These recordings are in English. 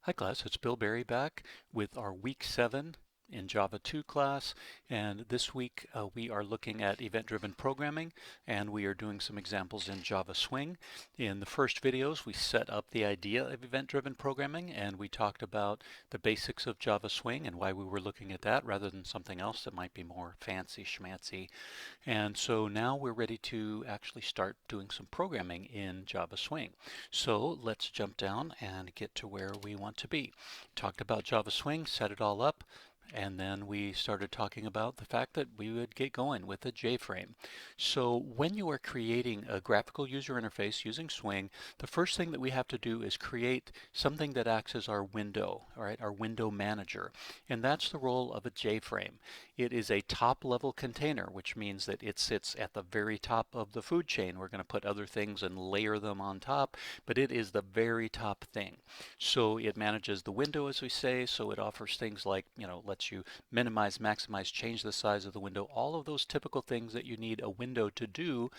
Hi class, it's Bill Berry back with our week 7 in Java 2 class, and this week we are looking at event-driven programming, and we are doing some examples in Java Swing. In the first videos we set up the idea of event-driven programming, and we talked about the basics of Java Swing and why we were looking at that rather than something else that might be more fancy schmancy. And so now we're ready to actually start doing some programming in Java Swing. So let's jump down and get to where we want to be. Talked about Java Swing, set it all up, and then we started talking about the fact that we would get going with a JFrame. So when you are creating a graphical user interface using Swing, the first thing that we have to do is create something that acts as our window, all right, our window manager. And that's the role of a JFrame. It is a top-level container, which means that it sits at the very top of the food chain. We're going to put other things and layer them on top, but it is the very top thing. So it manages the window, as we say, so it offers things like, lets you minimize, maximize, change the size of the window, all of those typical things that you need a window to do.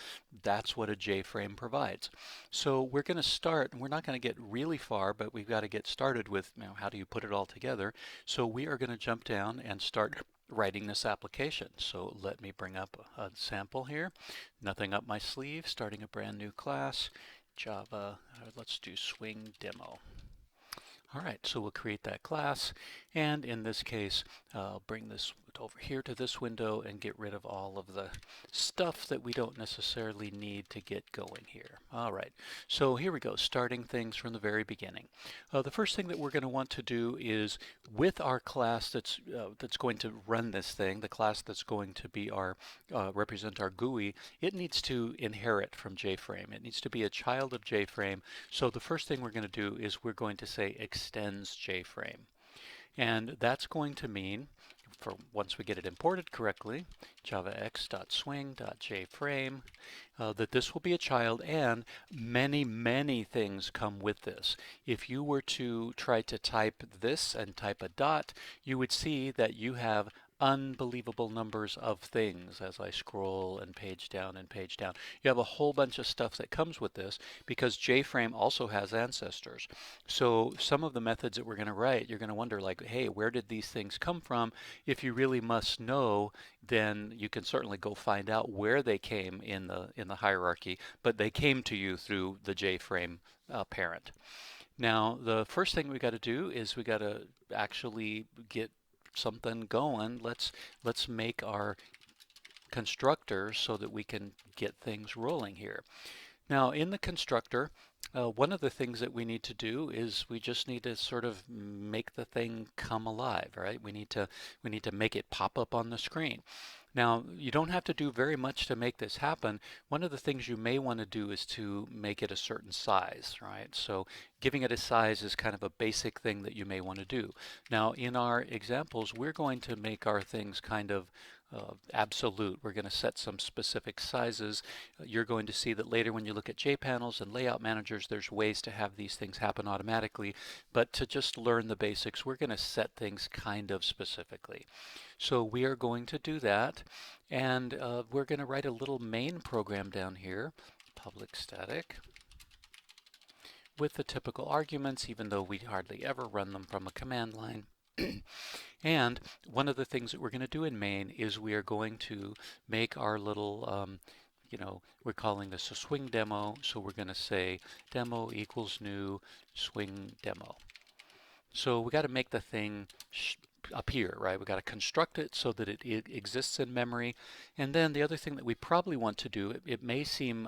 That's what a JFrame provides. So we're going to start, and we're not going to get really far, but we've got to get started with, how do you put it all together? So we are going to jump down and start writing this application. So let me bring up a sample here. Nothing up my sleeve, starting a brand new class, Java, let's do Swing Demo. All right, so we'll create that class, and in this case, I'll bring this over here to this window and get rid of all of the stuff that we don't necessarily need to get going here. All right, so here we go, starting things from the very beginning. The first thing that we're going to want to do is, with our class that's going to run this thing, the class that's going to be our represent our GUI, it needs to inherit from JFrame. It needs to be a child of JFrame. So the first thing we're going to do is we're going to say extends JFrame. And that's going to mean, for once we get it imported correctly, javax.swing.jframe, that this will be a child, and many, many things come with this. If you were to try to type this and type a dot, you would see that you have unbelievable numbers of things as I scroll and page down and page down. You have a whole bunch of stuff that comes with this because JFrame also has ancestors. So some of the methods that we're going to write, you're going to wonder like, hey, where did these things come from? If you really must know, then you can certainly go find out where they came in the hierarchy, but they came to you through the JFrame parent. Now, the first thing we got to do is we got to actually get something going. Let's make our constructor so that we can get things rolling here. Now, in the constructor, one of the things that we need to do is we just need to sort of make the thing come alive, right? We need to make it pop up on the screen. Now, you don't have to do very much to make this happen. One of the things you may want to do is to make it a certain size, right? So giving it a size is kind of a basic thing that you may want to do. Now, in our examples, we're going to make our things kind of absolute. We're going to set some specific sizes. You're going to see that later when you look at JPanels and layout managers, there's ways to have these things happen automatically. But to just learn the basics, we're going to set things kind of specifically. So we are going to do that, and we're going to write a little main program down here, public static, with the typical arguments, even though we hardly ever run them from a command line. And one of the things that we're going to do in main is we are going to make our little, we're calling this a swing demo, so we're going to say demo equals new swing demo. So we got to make the thing appear, right? We got to construct it so that it exists in memory. And then the other thing that we probably want to do, it may seem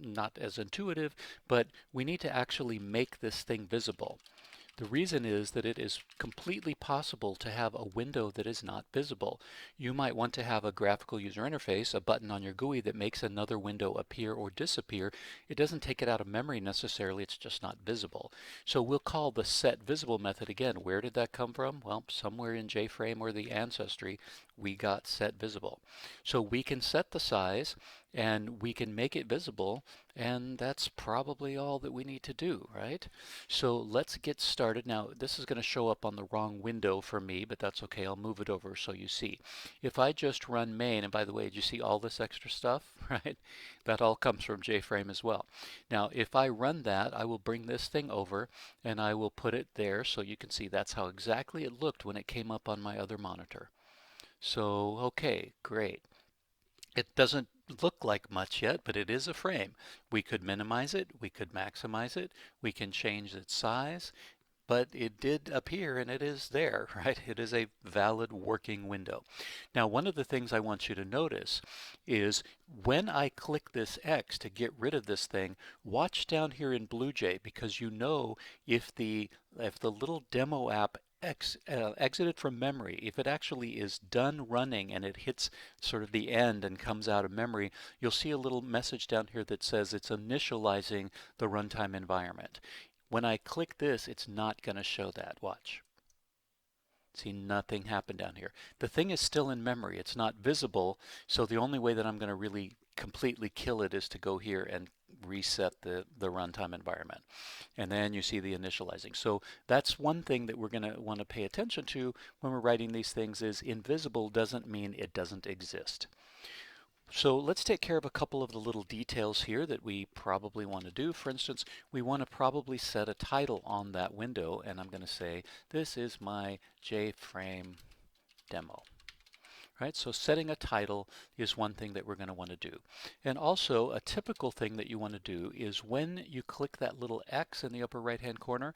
not as intuitive, but we need to actually make this thing visible. The reason is that it is completely possible to have a window that is not visible. You might want to have a graphical user interface, a button on your GUI that makes another window appear or disappear. It doesn't take it out of memory necessarily, it's just not visible. So we'll call the Setvisible method again. Where did that come from? Well, somewhere in JFrame or the ancestry, we got Setvisible. So we can set the size, and we can make it visible, and that's probably all that we need to do, right? So let's get started. Now, this is going to show up on the wrong window for me, but that's okay. I'll move it over so you see. If I just run main, and by the way, did you see all this extra stuff, right? That all comes from JFrame as well. Now, if I run that, I will bring this thing over, and I will put it there so you can see that's how exactly it looked when it came up on my other monitor. So, okay, great. It doesn't look like much yet, but it is a frame. We could minimize it, we could maximize it, we can change its size, but it did appear and it is there, right? It is a valid working window. Now, one of the things I want you to notice is when I click this X to get rid of this thing, watch down here in BlueJ, because you know if the little demo app exited from memory, if it actually is done running and it hits sort of the end and comes out of memory, you'll see a little message down here that says it's initializing the runtime environment. When I click this, it's not going to show that. Watch. See, nothing happened down here. The thing is still in memory. It's not visible, so the only way that I'm going to really completely kill it is to go here and reset the runtime environment. And then you see the initializing. So that's one thing that we're going to want to pay attention to when we're writing these things is invisible doesn't mean it doesn't exist. So let's take care of a couple of the little details here that we probably want to do. For instance, we want to probably set a title on that window, and I'm going to say, this is my JFrame demo. Right, so setting a title is one thing that we're going to want to do. And also, a typical thing that you want to do is when you click that little X in the upper right hand corner,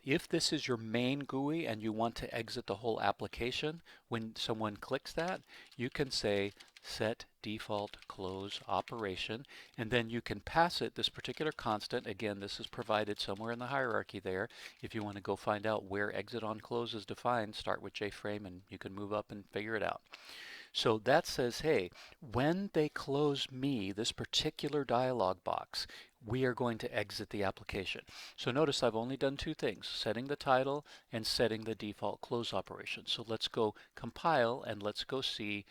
if this is your main GUI and you want to exit the whole application, when someone clicks that, you can say set default close operation, and then you can pass it this particular constant. Again, this is provided somewhere in the hierarchy there. If you want to go find out where exit on close is defined, start with JFrame and you can move up and figure it out. So that says, hey, when they close me, this particular dialog box, we are going to exit the application. So notice I've only done two things, setting the title and setting the default close operation. So let's go compile and let's go see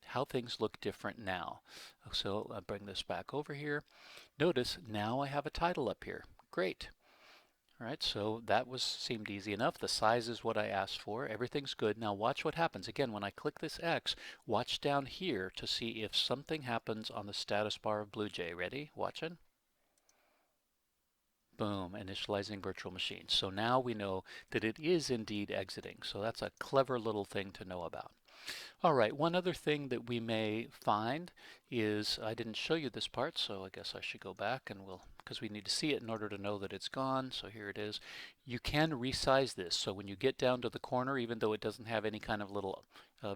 how things look different now. So I'll bring this back over here. Notice now I have a title up here. Great. All right, so that seemed easy enough. The size is what I asked for. Everything's good. Now watch what happens. Again, when I click this X, watch down here to see if something happens on the status bar of BlueJ. Ready? Watching? Boom, initializing virtual machine. So now we know that it is indeed exiting. So that's a clever little thing to know about. All right, one other thing that we may find is, I didn't show you this part, so I guess I should go back and because we need to see it in order to know that it's gone. So here it is. You can resize this. So when you get down to the corner, even though it doesn't have any kind of little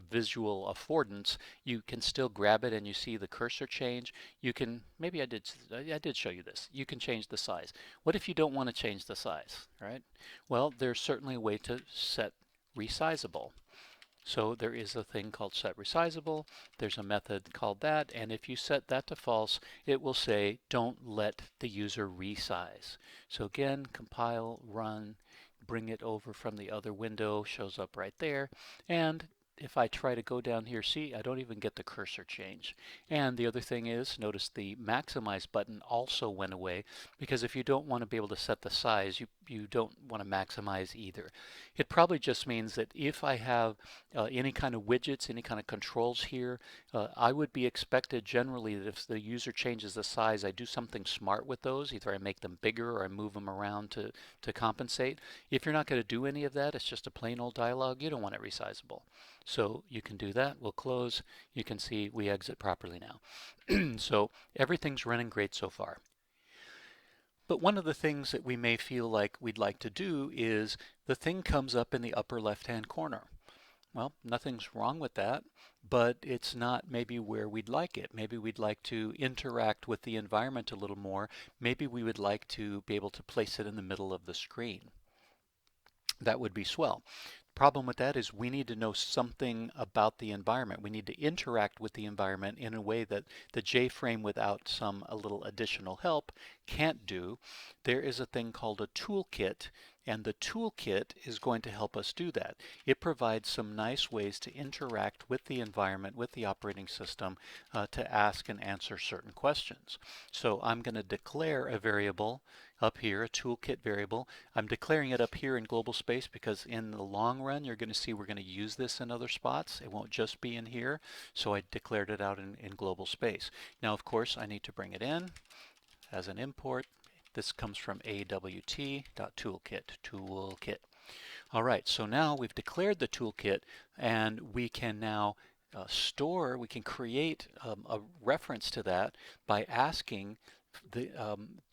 visual affordance, you can still grab it and you see the cursor change. You can, maybe I did show you this. You can change the size. What if you don't want to change the size, right? Well, there's certainly a way to set resizable. So there is a thing called Setvisible. There's a method called that, and if you set that to false, it will say don't let the user resize. So again, compile, run, bring it over from the other window, shows up right there, and if I try to go down here, see, I don't even get the cursor change. And the other thing is, notice the maximize button also went away, because if you don't want to be able to set the size, you don't want to maximize either. It probably just means that if I have any kind of widgets, any kind of controls here, I would be expected generally that if the user changes the size, I do something smart with those. Either I make them bigger or I move them around to compensate. If you're not going to do any of that, it's just a plain old dialog, you don't want it resizable. So you can do that. We'll close. You can see we exit properly now. So everything's running great so far. But one of the things that we may feel like we'd like to do is the thing comes up in the upper left-hand corner. Well, nothing's wrong with that, but it's not maybe where we'd like it. Maybe we'd like to interact with the environment a little more. Maybe we would like to be able to place it in the middle of the screen. That would be swell. Problem with that is we need to know something about the environment. We need to interact with the environment in a way that the JFrame without a little additional help can't do. There is a thing called a toolkit And the toolkit is going to help us do that. It provides some nice ways to interact with the environment, with the operating system, to ask and answer certain questions. So I'm going to declare a variable up here, a toolkit variable. I'm declaring it up here in global space because in the long run you're going to see we're going to use this in other spots. It won't just be in here. So I declared it out in global space. Now of course I need to bring it in as an import. This comes from awt.toolkit. All right, so now we've declared the toolkit and we can now we can create a reference to that by asking the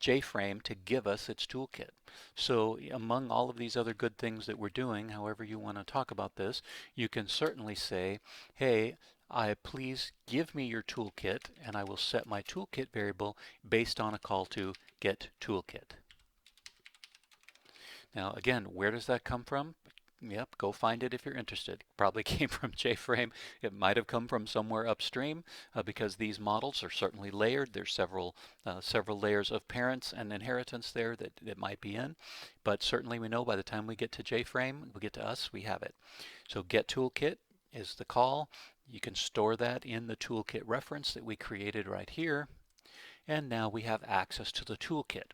JFrame to give us its toolkit. So among all of these other good things that we're doing, however you want to talk about this, you can certainly say, hey, please give me your toolkit, and I will set my toolkit variable based on a call to get toolkit. Now again, where does that come from? Yep, go find it if you're interested. Probably came from JFrame. It might have come from somewhere upstream because these models are certainly layered. There's several layers of parents and inheritance there that it might be in. But certainly we know by the time we get to JFrame, we get to us, we have it. So get toolkit is the call. You can store that in the toolkit reference that we created right here. And now we have access to the toolkit.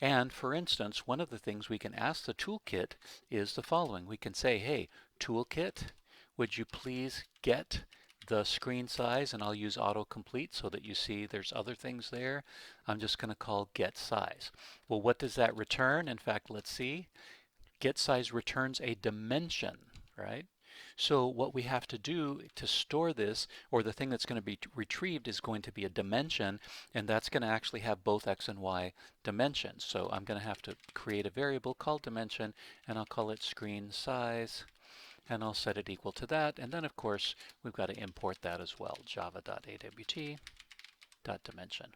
And for instance, one of the things we can ask the toolkit is the following. We can say, hey, toolkit, would you please get the screen size? And I'll use autocomplete so that you see there's other things there. I'm just going to call get size. Well, what does that return? In fact, let's see. Get size returns a dimension, right? So what we have to do to store this, or the thing that's going to be retrieved, is going to be a dimension, and that's going to actually have both x and y dimensions. So I'm going to have to create a variable called dimension, and I'll call it screen size, and I'll set it equal to that. And then of course we've got to import that as well, java.awt.dimension.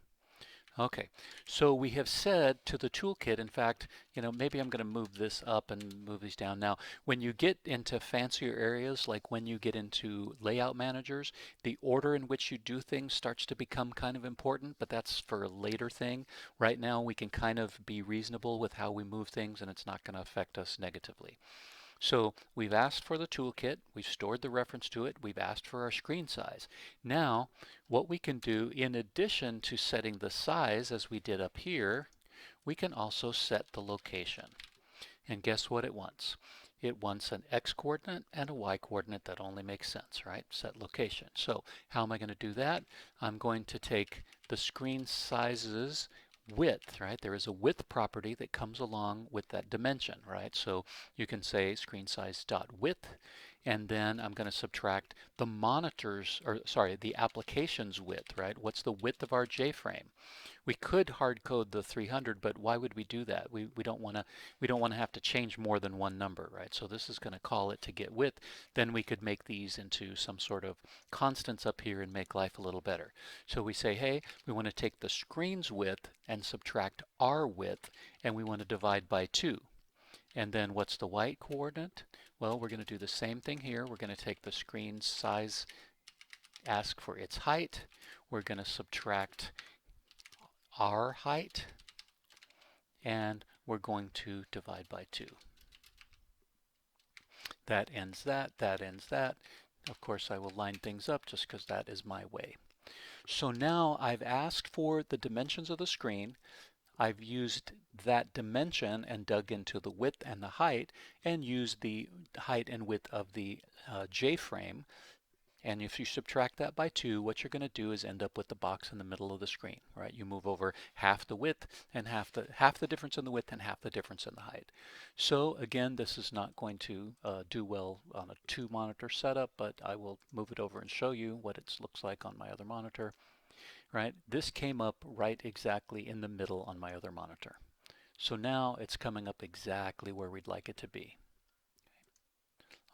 Okay, so we have said to the toolkit, in fact, maybe I'm going to move this up and move these down. Now, when you get into fancier areas, like when you get into layout managers, the order in which you do things starts to become kind of important, but that's for a later thing. Right now, we can kind of be reasonable with how we move things, and it's not going to affect us negatively. So we've asked for the toolkit, we've stored the reference to it, we've asked for our screen size. Now, what we can do, in addition to setting the size as we did up here, we can also set the location. And guess what it wants? It wants an x coordinate and a y coordinate. That only makes sense, right? Set location. So how am I going to do that? I'm going to take the screen sizes width, right? There is a width property that comes along with that dimension, right? So you can say screen size dot width, and then I'm going to subtract the the application's width, right? What's the width of our JFrame? We could hard code the 300, but why would we do that? We don't want to have to change more than one number, right? So this is going to call it to get width. Then we could make these into some sort of constants up here and make life a little better. So we say, hey, we want to take the screen's width and subtract our width, and we want to divide by 2. And then what's the y coordinate? Well, we're going to do the same thing here. We're going to take the screen size, ask for its height. We're going to subtract our height, and we're going to divide by 2. That ends that, that ends that. Of course, I will line things up just because that is my way. So now I've asked for the dimensions of the screen. I've used that dimension and dug into the width and the height and used the height and width of the JFrame. And if you subtract that by 2, what you're going to do is end up with the box in the middle of the screen, right? You move over half the width and half the difference in the width and half the difference in the height. So again, this is not going to do well on a 2-monitor setup, but I will move it over and show you what it looks like on my other monitor, right? This came up right exactly in the middle on my other monitor. So now it's coming up exactly where we'd like it to be.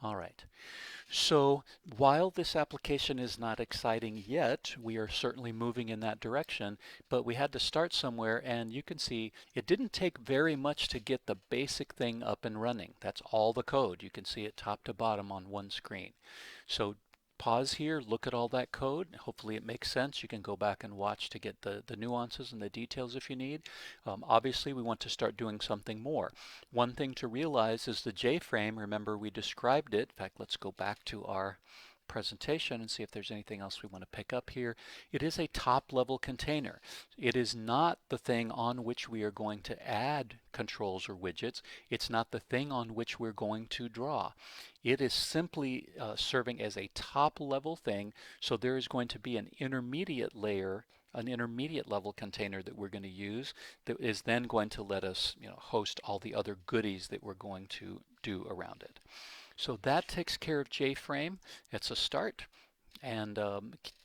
All right. So while this application is not exciting yet, we are certainly moving in that direction, but we had to start somewhere, and you can see it didn't take very much to get the basic thing up and running. That's all the code. You can see it top to bottom on one screen. So pause here, look at all that code. Hopefully it makes sense. You can go back and watch to get the nuances and the details if you need. Obviously, we want to start doing something more. One thing to realize is the JFrame, remember we described it. In fact, let's go back to our presentation and see if there's anything else we want to pick up here. It is a top-level container. It is not the thing on which we are going to add controls or widgets. It's not the thing on which we're going to draw. It is simply serving as a top-level thing, so there is going to be an intermediate layer, an intermediate level container that we're going to use that is then going to let us host all the other goodies that we're going to do around it. So that takes care of JFrame. It's a start. And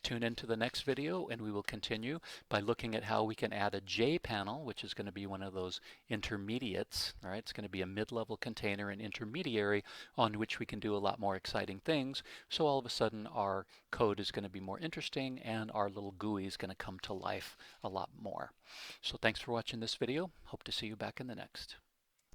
tune into the next video and we will continue by looking at how we can add a J panel, which is going to be one of those intermediates. All right, it's going to be a mid-level container, an intermediary on which we can do a lot more exciting things. So all of a sudden our code is going to be more interesting and our little GUI is going to come to life a lot more. So thanks for watching this video. Hope to see you back in the next.